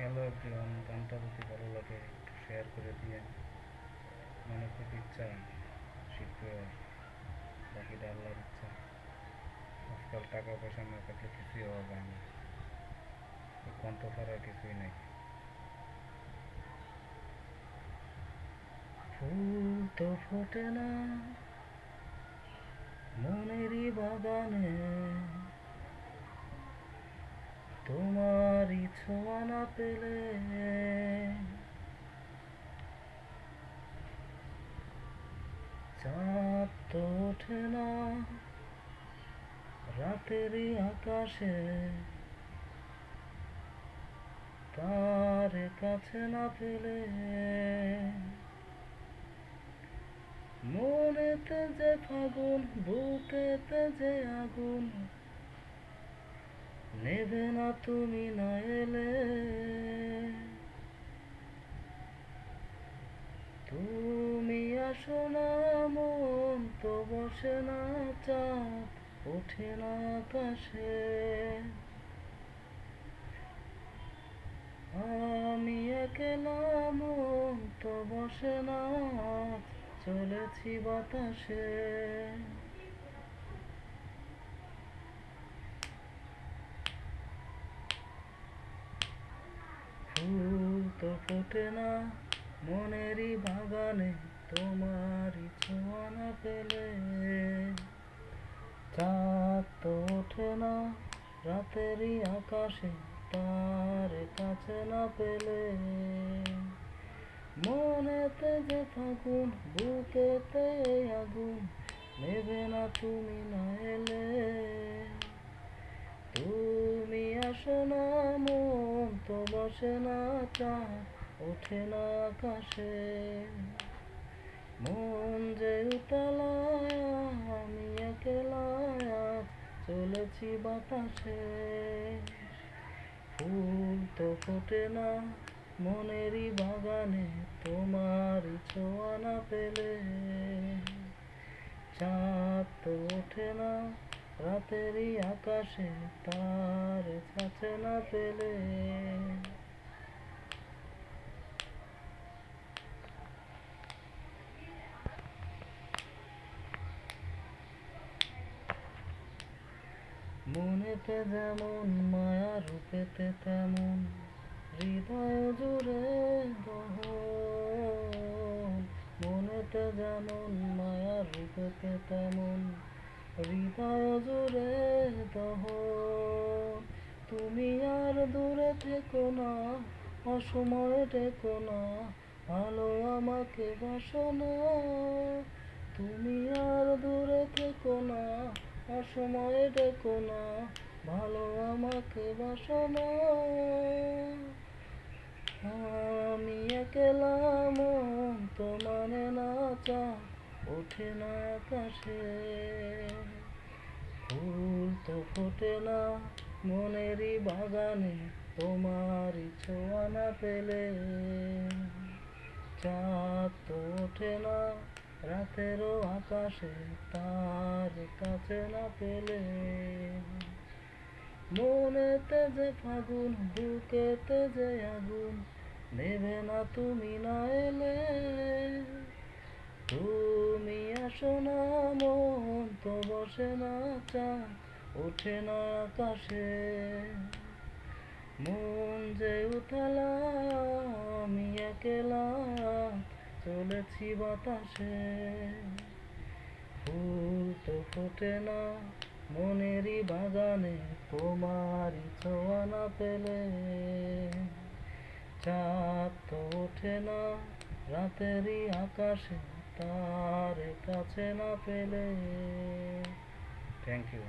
Hello everyone, গানটা যদি ভালো লাগে একটু শেয়ার করে দিয়ে। মনে খুব ইচ্ছা শিখতে, বাকিটা আল্লাহর ইচ্ছা। আজকাল টাকা পয়সা না থাকলে কিছুই হওয়া যায় না, কণ্ঠ ছাড়া কিছুই নেই। ফুল তো ফোটে না মনেরই বাগানে, তোমারই ছোঁয়া না পেলে। চাঁদ তো ওঠে না রাতেরই আকাশে, তার কাছে না পেলে। মনেতে যে ফাগুন, বুকেতে যে আগুন, নেবে না তুমি না এলে। তুমি আসো না, মন তো বসে না, চাঁদ ওঠে না আকাশে। আমি একলা, মন তো বসে না, চলেছি বাতাসে। ফুল তো ফোটে না মনেরই বাগানে, তোমারই ছোঁয়া না পেলে। চাঁদ তো ওঠে না রাতেরই আকাশে, তার কাছে না পেলে। মনেতে যে ফাগুন, বুকেতে আগুন, নেবে না তুমি না এলে। তুমি আসো না, মন তো বসে না, চাঁদ ওঠে না আকাশে। মন যে উতলা, আমি একলা, চলেছি বাতাসে। ফুল তো ফোটে না মনেরই বাগানে, তোমারই ছোঁয়া না পেলে। চাঁদ তো ওঠে না রাতেরই আকাশে, তার কাছে না পেলে। মনেতে যেমন মায়া, রূপেতে তেমন হৃদয় জুড়ে দহন। মনেতে যেমন মায়া, রূপেতে তেমন হৃদয় জুড়ে দহন। তুমি আর দূরে থেকো না, অসময়ে ডেকো না, ভালো আমাকে বাসো না। তুমি আর দূরে থেকো না, অসময়ে ডেকো না, ভালো আমাকে বাসো না। আমি একলা, মন তো মানে না, চাঁদ ওঠে না আকাশে। ফুল তো ফোটে না মনেরই বাগানে, তোমারই ছোঁয়া না পেলে। চাঁদ তো ওঠে না রাতেরও আকাশে, তার কাছে না পেলে। মনেতে যে ফাগুন, বুকেতে যে আগুন, নেবে না তুমি না এলে। তুমি আসো না, মন তো বসে না, চাঁদ ওঠে না আকাশে। মন যে উতলা, আমি একলা, চলেছি বাতাসে। ফুল তো ফোটে না মনেরই বাগানে, তোমারই ছোঁয়া না পেলে। চাঁদ তো ওঠে না রাতেরই আকাশে, তার কাছে না পেলে। Thank you.